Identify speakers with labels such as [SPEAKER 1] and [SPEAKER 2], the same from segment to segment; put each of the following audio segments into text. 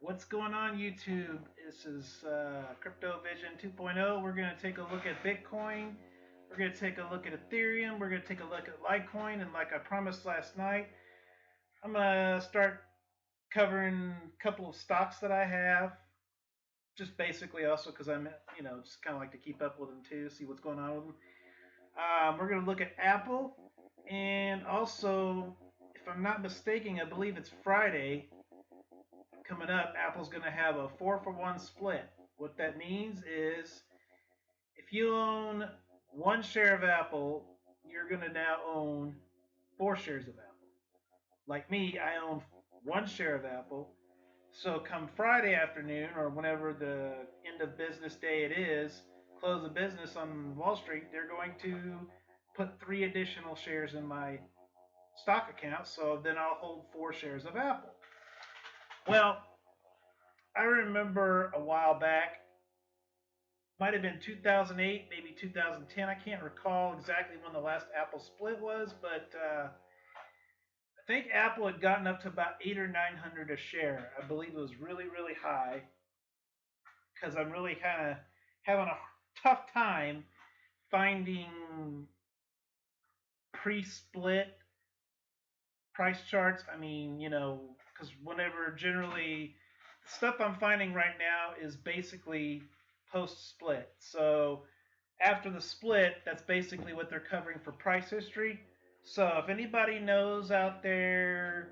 [SPEAKER 1] What's going on, YouTube? This is Crypto Vision 2.0. We're going to take a look at Bitcoin. We're going to take a look at Ethereum. We're going to take a look at LITECOIN. And like I promised last night, I'm going to start covering a couple of stocks that I have. Just basically also because I'm, just kind of like to keep up with them too, see what's going on with them. We're going to look at Apple. And also, if I'm not mistaken, I believe it's Friday coming up, Apple's going to have a 4-for-1 split. What that means is if you own one share of Apple, you're going to now own 4 shares of Apple. Like me, I own one share of Apple. So come Friday afternoon or whenever the end of business day it is, close of business on Wall Street, they're going to put 3 additional shares in my stock account. So then I'll hold 4 shares of Apple. Well, I remember a while back, might have been 2008, maybe 2010. I can't recall exactly when the last Apple split was, but I think Apple had gotten up to about 800 or 900 a share. I believe it was really, really high because I'm really kind of having a tough time finding pre-split price charts. I mean, because whenever generally the stuff I'm finding right now is basically post-split. So after the split, that's basically what they're covering for price history. So if anybody knows out there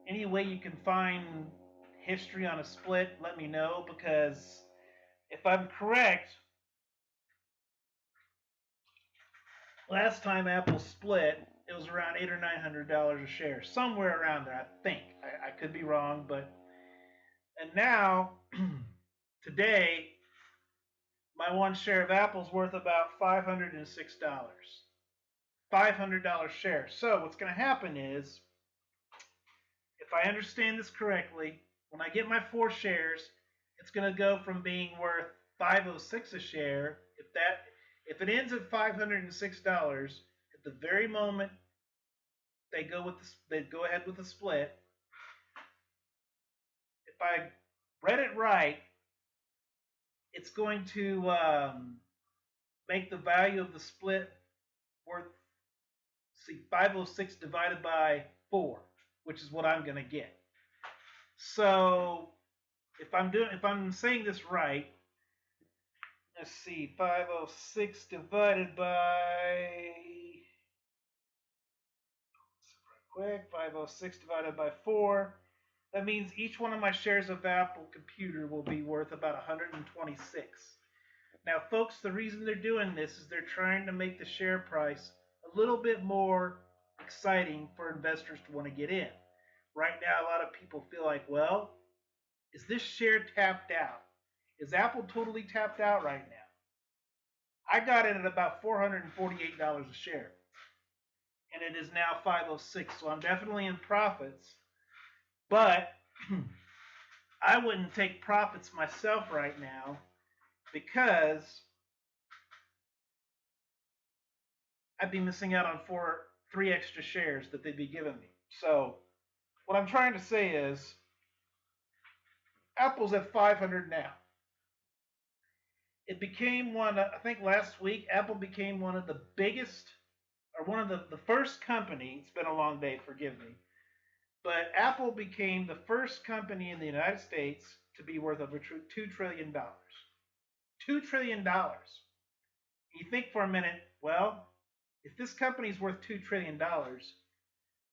[SPEAKER 1] any way you can find history on a split, let me know, because if I'm correct, last time Apple split, it was around $800 or $900 a share, somewhere around there. I think I could be wrong, but and now today, my one share of Apple's worth about $506. $500 share. So what's going to happen is, if I understand this correctly, when I get my 4 shares, it's going to go from being worth 506 a share. If it ends at $506, at the very moment they go ahead with the split. If I read it right, it's going to make the value of the split worth 506 divided by 4, which is what I'm going to get. So if I'm saying this right, let's see, 506 divided by, quick, 506 divided by 4. That means each one of my shares of Apple Computer will be worth about 126. Now, folks, the reason they're doing this is they're trying to make the share price a little bit more exciting for investors to want to get in. Right now, a lot of people feel like, well, is this share tapped out? Is Apple totally tapped out right now? I got in at about $448 a share, and it is now 506, so I'm definitely in profits. But I wouldn't take profits myself right now because I'd be missing out on 3 extra shares that they'd be giving me. So what I'm trying to say is Apple's at 500 now. It became I think last week, Apple became one of the biggest, or one of the first company, it's been a long day, forgive me, but Apple became the first company in the United States to be worth over $2 trillion. $2 trillion. You think for a minute, well, if this company's worth $2 trillion,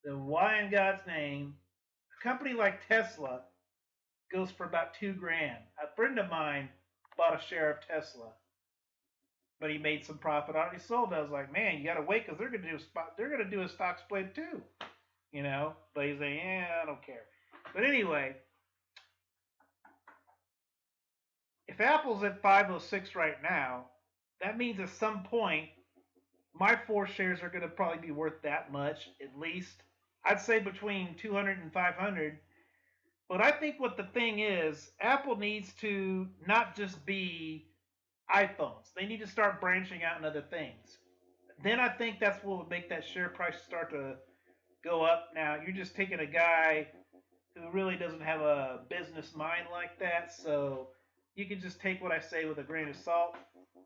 [SPEAKER 1] then why in God's name, a company like Tesla goes for about $2 grand. A friend of mine bought a share of Tesla, but he made some profit on it. He sold it. I was like, man, you gotta wait because they're gonna do a stock split too, But he's like, yeah, I don't care. But anyway, if Apple's at 506 right now, that means at some point my 4 shares are going to probably be worth that much, at least. I'd say between 200 and 500. But I think what the thing is, Apple needs to not just be iPhones. They need to start branching out in other things. Then I think that's what will make that share price start to go up. Now, you're just taking a guy who really doesn't have a business mind like that, so you can just take what I say with a grain of salt.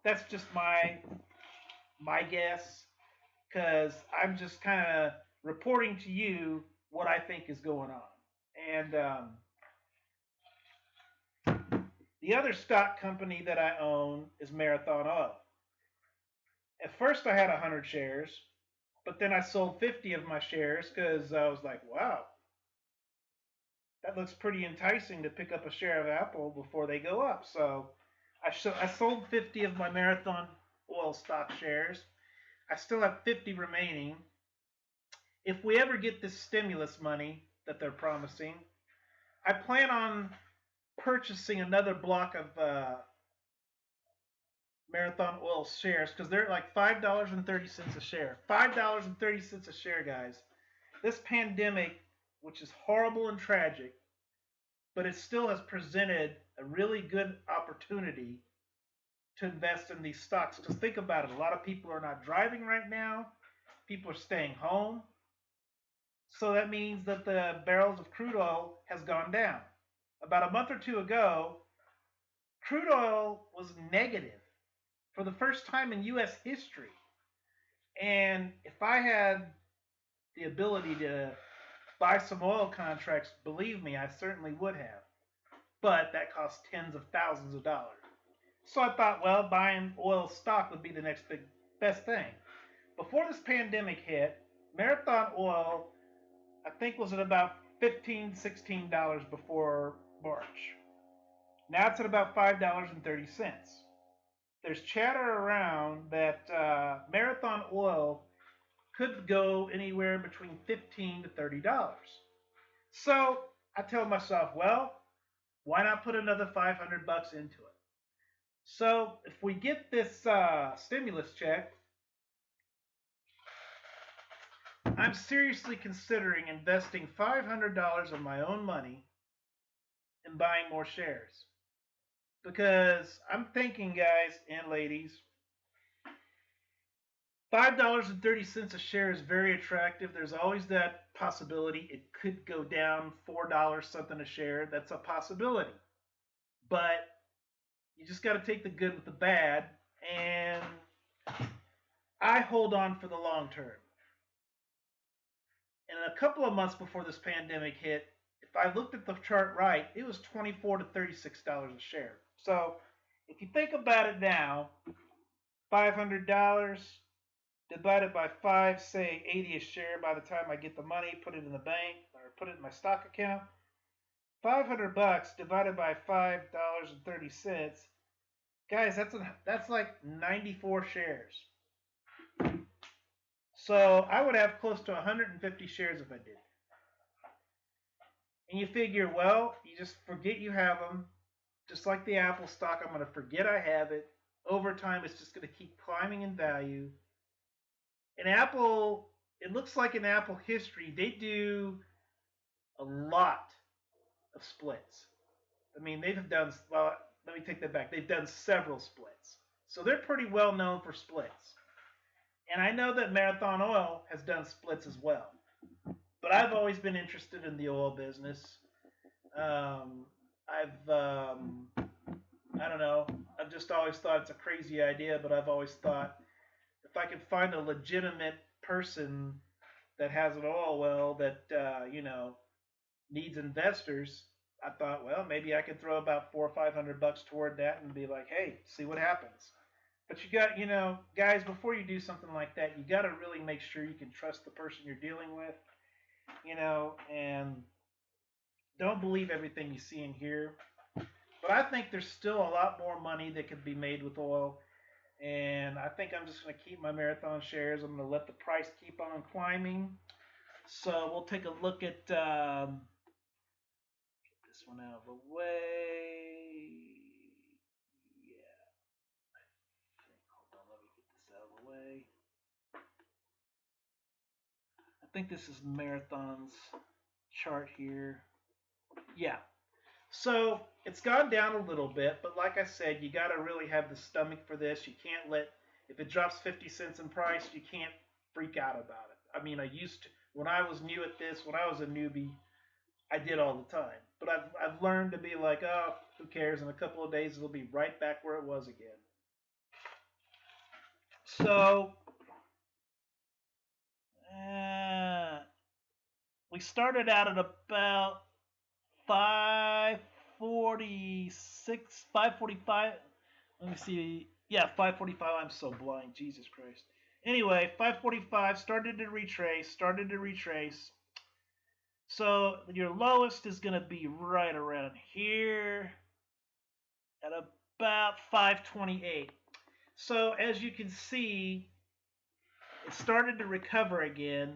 [SPEAKER 1] That's just my guess, because I'm just kind of reporting to you what I think is going on. And the other stock company that I own is Marathon Oil. At first, I had 100 shares, but then I sold 50 of my shares because I was like, wow, that looks pretty enticing to pick up a share of Apple before they go up. So I sold 50 of my Marathon Oil stock shares. I still have 50 remaining. If we ever get this stimulus money that they're promising, I plan on purchasing another block of Marathon Oil shares because they're like $5.30 a share. $5.30 a share, guys. This pandemic, which is horrible and tragic, but it still has presented a really good opportunity to invest in these stocks. Because think about it, a lot of people are not driving right now. People are staying home. So that means that the barrels of crude oil has gone down. About a month or two ago, crude oil was negative for the first time in U.S. history. And if I had the ability to buy some oil contracts, believe me, I certainly would have. But that costs tens of thousands of dollars. So I thought, well, buying oil stock would be the next best thing. Before this pandemic hit, Marathon Oil, I think, was at about $15, $16 before March. Now it's at about $5.30. There's chatter around that Marathon Oil could go anywhere between $15 to $30. So I tell myself, well, why not put another $500 into it? So if we get this stimulus check, I'm seriously considering investing $500 of my own money in buying more shares. Because I'm thinking, guys and ladies, $5.30 a share is very attractive. There's always that possibility it could go down $4 something a share. That's a possibility. But you just got to take the good with the bad. And I hold on for the long term. And a couple of months before this pandemic hit, if I looked at the chart right, it was $24 to $36 a share. So if you think about it now, $500 divided by 5, say 80 a share by the time I get the money, put it in the bank, or put it in my stock account. $500 divided by $5.30, guys, that's like 94 shares. So I would have close to 150 shares if I did. And you figure, well, you just forget you have them. Just like the Apple stock, I'm going to forget I have it. Over time, it's just going to keep climbing in value. And Apple, it looks like in Apple history, they do a lot of splits. I mean, they've done, well, let me take that back. They've done several splits. So they're pretty well known for splits. And I know that Marathon Oil has done splits as well. But I've always been interested in the oil business. I don't know, I've just always thought it's a crazy idea, but I've always thought if I could find a legitimate person that has an oil well that, needs investors, I thought, well, maybe I could throw about $400 or $500 toward that and be like, hey, see what happens. But you got, guys, before you do something like that, you got to really make sure you can trust the person you're dealing with, and don't believe everything you see and hear. But I think there's still a lot more money that could be made with oil. And I think I'm just going to keep my Marathon shares. I'm going to let the price keep on climbing. So we'll take a look at get this one out of the way. Yeah. Hold on, let me get this out of the way. I think this is Marathon's chart here. Yeah. So it's gone down a little bit, but like I said, you got to really have the stomach for this. You can't if it drops 50 cents in price, you can't freak out about it. I mean, When I was new at this, when I was a newbie, I did all the time. But I've learned to be like, oh, who cares? In a couple of days, it'll be right back where it was again. So uh, we started out at about 546, 545. Let me see. Yeah, 545. I'm so blind. Jesus Christ. Anyway, 545 started to retrace. So your lowest is going to be right around here at about 528. So as you can see, it started to recover again,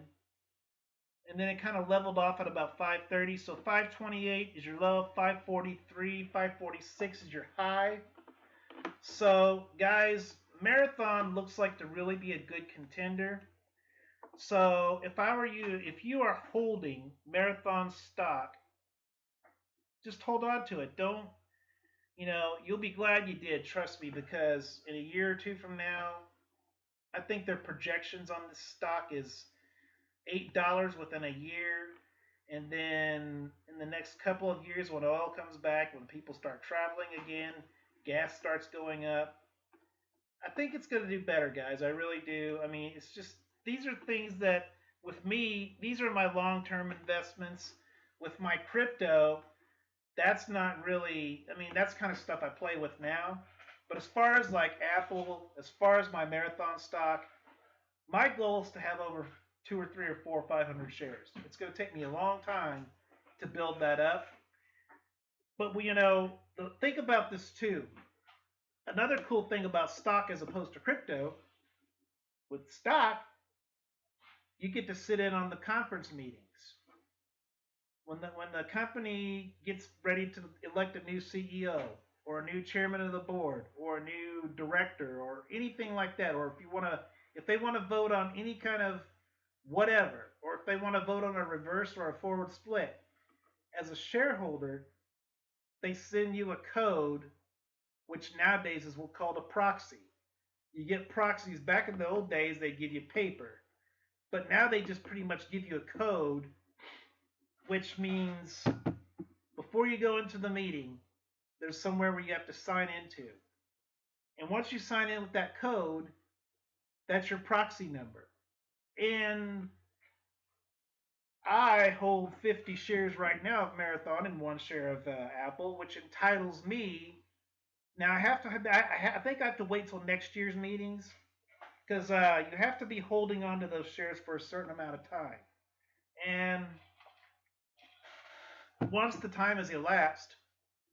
[SPEAKER 1] and then it kind of leveled off at about 530. So 528 is your low, 543, 546 is your high. So guys, Marathon looks like to really be a good contender. So if I were you, if you are holding Marathon stock, just hold on to it. Don't, you'll be glad you did, trust me, because in a year or two from now, I think their projections on this stock is $8 within a year. And then in the next couple of years, when oil comes back, when people start traveling again, gas starts going up, I think it's going to do better, guys. I really do. I mean, it's just, these are things that, with me, these are my long-term investments. With my crypto, that's not really, I mean, that's kind of stuff I play with now. But as far as like Apple, as far as my Marathon stock, my goal is to have over 2 or 3 or 4 or 500 shares. It's going to take me a long time to build that up. But think about this too. Another cool thing about stock as opposed to crypto, with stock, you get to sit in on the conference meetings. When the company gets ready to elect a new CEO or a new chairman of the board or a new director or anything like that, or if they want to vote on any kind of whatever, or if they want to vote on a reverse or a forward split, as a shareholder, they send you a code, which nowadays is what's called a proxy. You get proxies. Back in the old days, they give you paper, but now they just pretty much give you a code, which means before you go into the meeting, there's somewhere where you have to sign into. And once you sign in with that code, that's your proxy number. And I hold 50 shares right now of Marathon and 1 share of Apple, which entitles me. Now I think I have to wait till next year's meetings, because you have to be holding on to those shares for a certain amount of time. And once the time has elapsed,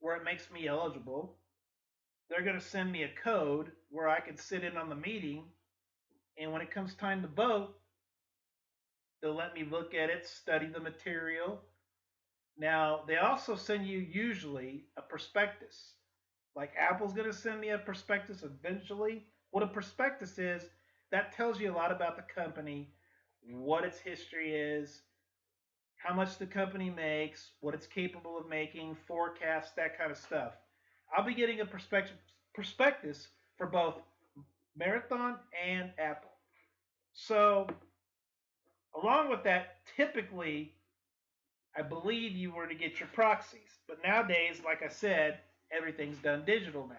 [SPEAKER 1] where it makes me eligible, they're going to send me a code where I can sit in on the meeting, and when it comes time to vote, they'll let me look at it, study the material. Now, they also send you usually a prospectus. Like Apple's going to send me a prospectus eventually. What a prospectus is, that tells you a lot about the company, what its history is, how much the company makes, what it's capable of making, forecasts, that kind of stuff. I'll be getting a prospectus for both Marathon and Apple. So, along with that, typically, I believe you were to get your proxies. But nowadays, like I said, everything's done digital now.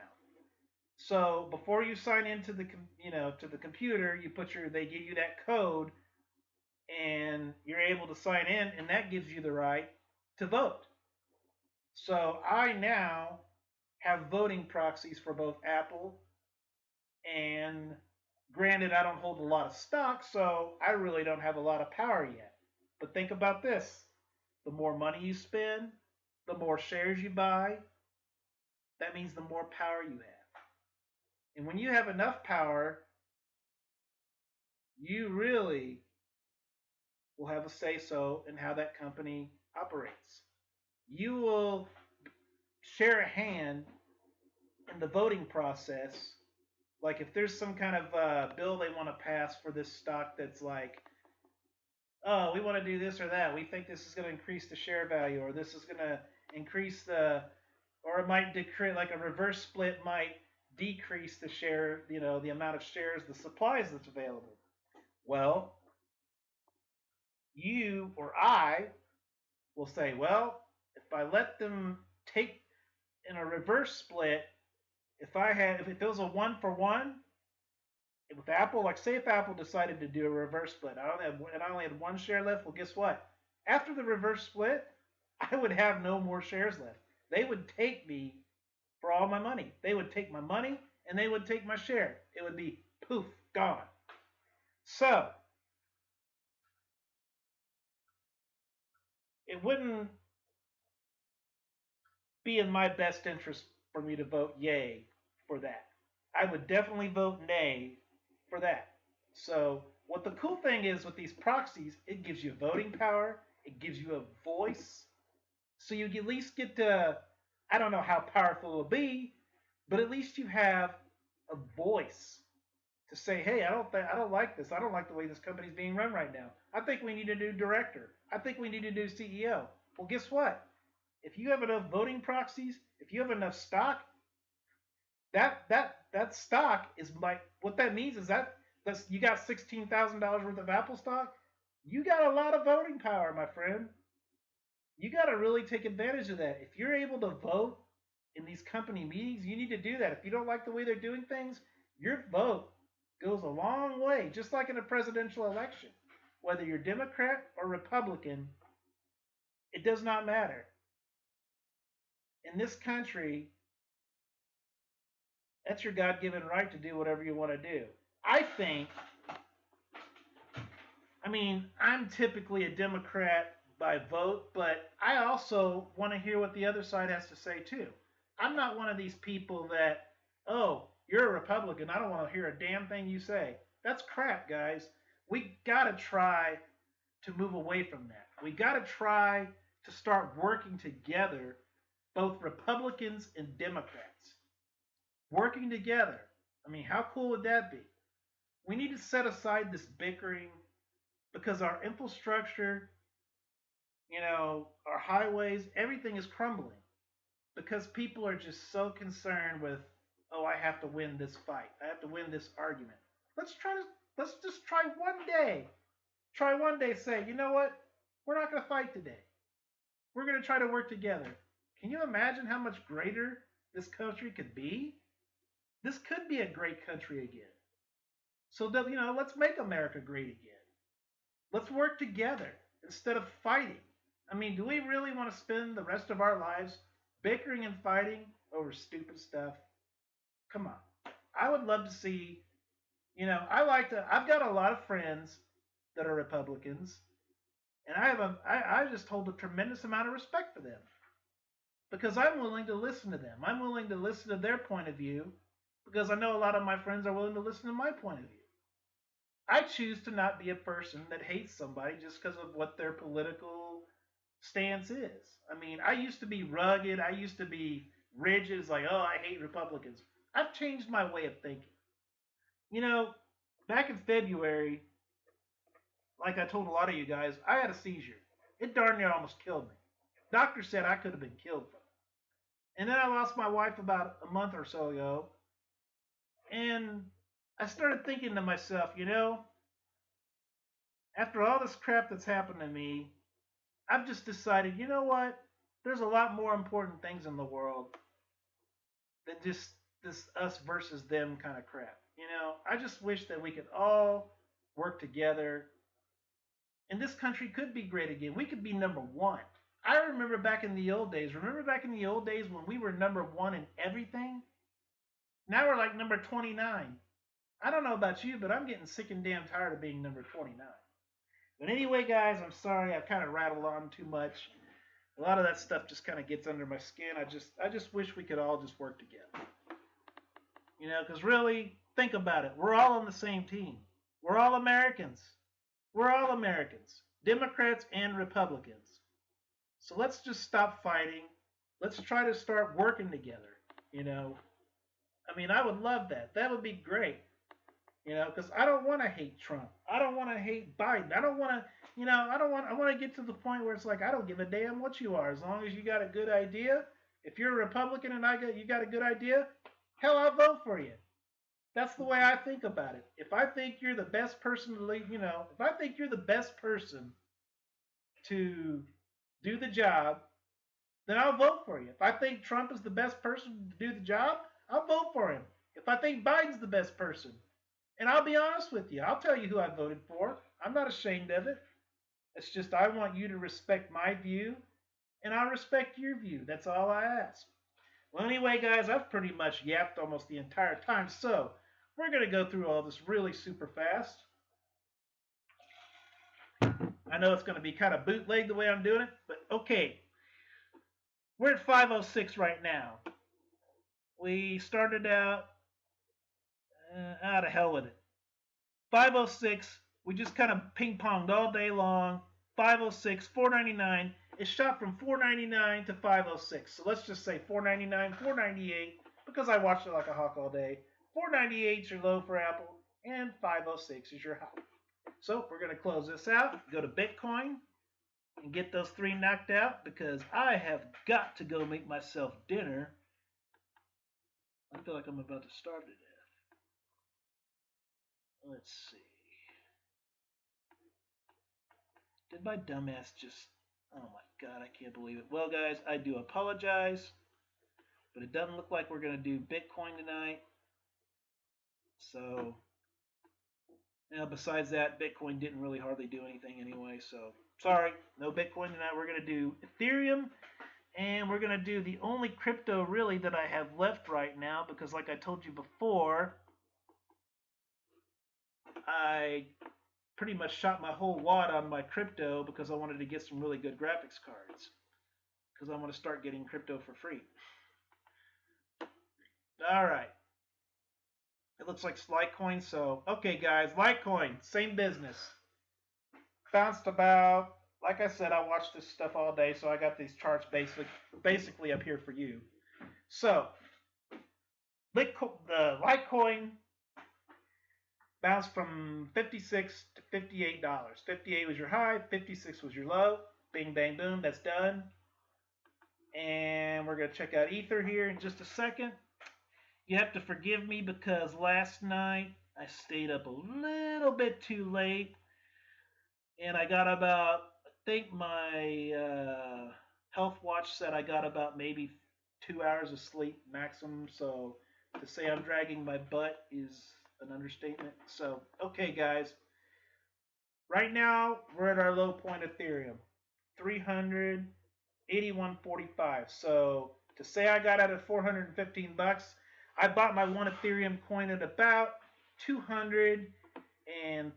[SPEAKER 1] So before you sign into the to the computer, they give you that code, and you're able to sign in, and that gives you the right to vote. So I now have voting proxies for both Apple, and granted, I don't hold a lot of stock, so I really don't have a lot of power yet. But think about this. The more money you spend, the more shares you buy, that means the more power you have. And when you have enough power, you really will have a say-so in how that company operates. You will share a hand in the voting process. Like if there's some kind of bill they want to pass for this stock that's like, oh, we want to do this or that. We think this is going to increase the share value, or this is going to increase or it might decrease, like a reverse split might decrease the share, the amount of shares, the supplies that's available. Well, you or I will say, well, if I let them take in a reverse split, if it was a 1-for-1 with Apple, like say if Apple decided to do a reverse split, I only had one share left. Well, guess what? After the reverse split, I would have no more shares left. They would take me for all my money. They would take my money and they would take my share. It would be poof, gone. So it wouldn't be in my best interest for me to vote yay for that. I would definitely vote nay for that. So, what the cool thing is with these proxies, it gives you voting power, it gives you a voice. So, you at least get to, I don't know how powerful it will be, but at least you have a voice to say, hey, I don't like this. I don't like the way this company's being run right now. I think we need a new director. I think we need a new CEO. Well, guess what? If you have enough voting proxies, if you have enough stock, that stock is like what that means is that's you got $16,000 worth of Apple stock. You got a lot of voting power, my friend. You got to really take advantage of that. If you're able to vote in these company meetings, you need to do that. If you don't like the way they're doing things, your vote goes a long way, just like in a presidential election. Whether you're Democrat or Republican, it does not matter. In this country, that's your God given right to do whatever you want to do. I think, I mean, I'm typically a Democrat by vote, but I also want to hear what the other side has to say too. I'm not one of these people that, oh, you're a Republican. I don't want to hear a damn thing you say. That's crap, guys. We got to try to move away from that. We got to try to start working together, both Republicans and Democrats. Working together. I mean, how cool would that be? We need to set aside this bickering because our infrastructure, our highways, everything is crumbling because people are just so concerned with, oh, I have to win this fight. I have to win this argument. Let's try to let's just try one day. Try one day say, you know what? We're not going to fight today. We're going to try to work together. Can you imagine how much greater this country could be? This could be a great country again. So, let's make America great again. Let's work together instead of fighting. I mean, do we really want to spend the rest of our lives bickering and fighting over stupid stuff? Come on. I would love to see, I've got a lot of friends that are Republicans, and I just hold a tremendous amount of respect for them because I'm willing to listen to them. I'm willing to listen to their point of view because I know a lot of my friends are willing to listen to my point of view. I choose to not be a person that hates somebody just because of what their political stance is. I mean, I used to be rugged. I used to be rigid. It's like, oh, I hate Republicans. I've changed my way of thinking. You know, back in February, like I told a lot of you guys, I had a seizure. It darn near almost killed me. Doctor said I could have been killed from it. And then I lost my wife about a month or so ago. And I started thinking to myself, after all this crap that's happened to me, I've just decided, you know what? There's a lot more important things in the world than just this us versus them kind of crap. I just wish that we could all work together and this country could be great again. We could be number one. I remember back in the old days. Remember back in the old days when we were number one in everything? Now we're like number 29. I don't know about you, but I'm getting sick and damn tired of being number 29. But anyway, guys, I'm sorry I've kind of rattled on too much. A lot of that stuff just kind of gets under my skin. I just wish we could all just work together. Because really, think about it. We're all on the same team. We're all Americans. We're all Americans, Democrats and Republicans. So let's just stop fighting. Let's try to start working together. I mean, I would love that. That would be great. Because I don't want to hate Trump. I don't want to hate Biden. I don't want to, I want to get to the point where it's like, I don't give a damn what you are. As long as you got a good idea. If you're a Republican and you got a good idea, hell, I'll vote for you. That's the way I think about it. If I think you're the best person to lead, if I think you're the best person to do the job, then I'll vote for you. If I think Trump is the best person to do the job, I'll vote for him. If I think Biden's the best person, and I'll be honest with you, I'll tell you who I voted for. I'm not ashamed of it. It's just I want you to respect my view, and I respect your view. That's all I ask. Well, anyway, guys, I've pretty much yapped almost the entire time, so we're going to go through all this really super fast. I know it's going to be kind of bootleg the way I'm doing it, but okay. We're at 506 right now. We started out, out of hell with it. 506, we just kind of ping-ponged all day long. 506, 499. It shot from 499 to 506. So let's just say 499, 498, because I watched it like a hawk all day. 498 is your low for Apple, and 506 is your high. So we're going to close this out, go to Bitcoin, and get those three knocked out, because I have got to go make myself dinner. I feel like I'm about to starve to death. Let's see. Did my dumbass just... Oh my god, I can't believe it. Well, guys, I do apologize, but it doesn't look like we're going to do Bitcoin tonight. So, besides that, Bitcoin didn't really hardly do anything anyway. So, sorry, no Bitcoin tonight. We're going to do Ethereum, and we're going to do the only crypto really that I have left right now, because like I told you before, I pretty much shot my whole wad on my crypto because I wanted to get some really good graphics cards, because I want to start getting crypto for free. All right. It looks like LITECOIN. So, okay, guys, LITECOIN, same business. Bounced about. Like I said, I watched this stuff all day, so I got these charts basically up here for you. So, the LITECOIN bounced from $56 to $58. 58 was your high, 56 was your low. Bing, bang, boom, that's done. And we're going to check out Ether here in just a second. You have to forgive me because last night I stayed up a little bit too late. And I got about, I think my health watch said I got about maybe 2 hours of sleep maximum. So to say I'm dragging my butt is an understatement. So, okay, guys. Right now, we're at our low point Ethereum, 381.45. So, to say I got out at 415 bucks, I bought my one Ethereum coin at about $242, and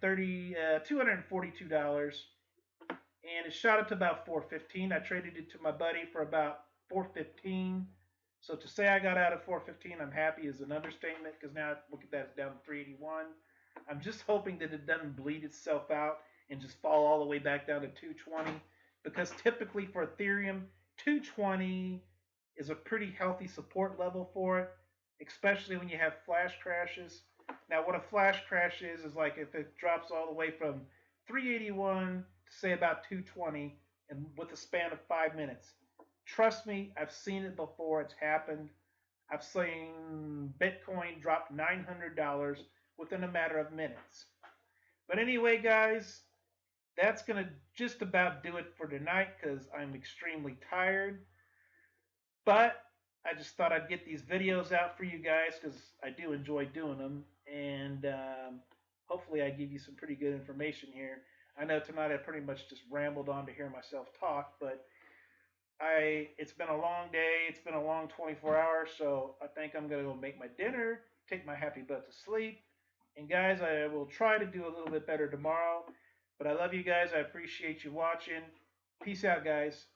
[SPEAKER 1] it shot up to about 415. I traded it to my buddy for about 415. So to say I got out at 415, I'm happy is an understatement, because now look at that, it's down to 381. I'm just hoping that it doesn't bleed itself out and just fall all the way back down to 220, because typically for Ethereum, 220 is a pretty healthy support level for it, especially when you have flash crashes. Now, what a flash crash is like if it drops all the way from 381 to say about 220, and with a span of 5 minutes. Trust me, I've seen it before. It's happened. I've seen Bitcoin drop $900 within a matter of minutes. But anyway, guys, that's going to just about do it for tonight, because I'm extremely tired. But I just thought I'd get these videos out for you guys, because I do enjoy doing them. And hopefully I give you some pretty good information here. I know tonight I pretty much just rambled on to hear myself talk, but it's been a long day. It's been a long 24 hours, so I think I'm going to go make my dinner, take my happy butt to sleep. And guys, I will try to do a little bit better tomorrow. But I love you guys. I appreciate you watching. Peace out, guys.